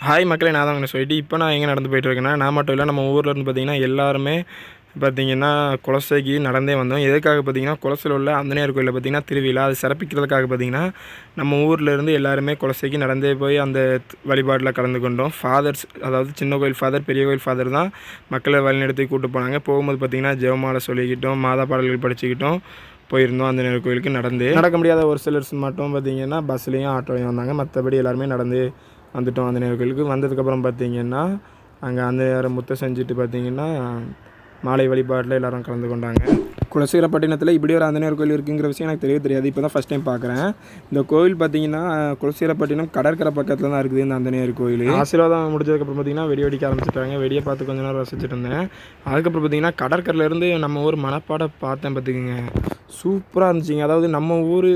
Hi மக்களே, நான் தான் உங்களை சொல்லிட்டு இப்போ நான் எங்கே நடந்து போயிட்டுருக்கேன்னா, நான் மட்டும் இல்லை நம்ம ஊரில் இருந்து பார்த்திங்கன்னா எல்லாருமே பார்த்திங்கன்னா குலசைக்கு நடந்தே வந்தோம். எதுக்காக பார்த்திங்கன்னா குலசையில் உள்ள அந்தனியார் கோயிலில் பார்த்திங்கன்னா திருவிழா அது சிறப்பிக்கிறதுக்காக பார்த்திங்கன்னா நம்ம ஊரில் இருந்து எல்லாருமே குலசைக்கு நடந்தே போய் அந்த வழிபாட்டில் கலந்து கொண்டோம். ஃபாதர்ஸ், அதாவது சின்ன கோயில் ஃபாதர், பெரிய கோயில் ஃபாதர் தான் மக்களை வழிநடத்தி கூப்பிட்டு போனாங்க. போகும்போது பார்த்திங்கன்னா ஜெபமாலை சொல்லிக்கிட்டோம், மாதா பாடல்கள் படிச்சுக்கிட்டோம் போயிருந்தோம். அந்தனியார் கோயிலுக்கு நடக்க முடியாத ஒரு சிலர்ஸ் மட்டும் பார்த்திங்கன்னா பஸ்லேயும் ஆட்டோலையும் வந்தாங்க. மற்றபடி எல்லாருமே நடந்து வந்துட்டோம். அந்தனியார் கோயிலுக்கு வந்ததுக்கப்புறம் பார்த்திங்கன்னா அங்கே அந்தனியாரை முத்தை செஞ்சுட்டு பார்த்திங்கன்னா மாலை வழிபாட்டில் எல்லோரும் கலந்து கொண்டாங்க. குலசேகரப்பட்டினத்தில் இப்படி ஒரு அந்தனியார் கோயில் இருக்குங்கிற விஷயம் எனக்கு தெரியாது. இப்போ தான் ஃபஸ்ட் டைம் பார்க்குறேன். இந்த கோயில் பார்த்திங்கன்னா குலசேகரப்பட்டினம் கடற்கரை பக்கத்தில் தான் இருக்குது இந்த அந்தனியார் கோயில். ஆசீர்வாதம் முடிஞ்சதுக்கப்புறம் பார்த்திங்கன்னா வெடி வெடிக்க ஆரம்பிச்சிட்டாங்க. வெடியை பார்த்து கொஞ்ச நேரம் ரசிச்சுட்டு இருந்தேன். அதுக்கப்புறம் பார்த்திங்கன்னா கடற்கரையிலேருந்து நம்ம ஊர் மணப்பாட பார்த்தேன் பார்த்துக்குங்க. சூப்பராக இருந்துச்சுங்க. அதாவது நம்ம ஊர்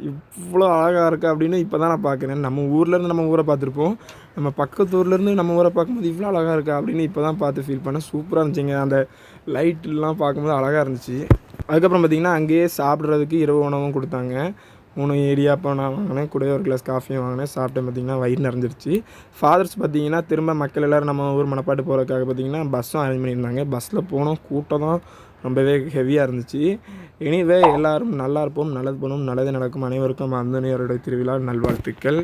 இவ்வளோ அழகாக இருக்கா அப்படின்னு இப்போ தான் நான் பார்க்குறேன். நம்ம ஊர்லேருந்து நம்ம ஊரை பார்த்துருப்போம். நம்ம பக்கத்து ஊர்லேருந்து நம்ம ஊரை பார்க்கும்போது இவ்வளோ அழகாக இருக்கா அப்படின்னு இப்போ தான் பார்த்து ஃபீல் பண்ணேன். சூப்பராக இருந்துச்சுங்க. அந்த லைட்லாம் பார்க்கும்போது அழகாக இருந்துச்சு. அதுக்கப்புறம் பார்த்திங்கன்னா அங்கேயே சாப்பிட்றதுக்கு இரவு உணவும் கொடுத்தாங்க. 3 இடியாப்பம் நான் வாங்கினேன், கூடவே ஒரு கிளாஸ் காஃபியும் வாங்கினேன். சாப்பிட்டேன். பார்த்திங்கன்னா வயிறு நிறைஞ்சிருச்சு. ஃபாதர்ஸ் பார்த்திங்கன்னா திரும்ப மக்கள் எல்லோரும் நம்ம ஊர் மணப்பாட்டு போகிறதுக்காக பார்த்திங்கன்னா பஸ்ஸும் அரேஞ்ச் பண்ணியிருந்தாங்க. பஸ்ஸில் போனோம். கூட்டம் தான் ரொம்பவே ஹெவியாக இருந்துச்சு. எனிவே எல்லோரும் நல்லா இருப்போம், நல்லது பண்ணுவோம், நல்லது நடக்கும். அனைவருக்கும் அந்தனியாருடைய திருவிழா நல்வாழ்த்துக்கள்.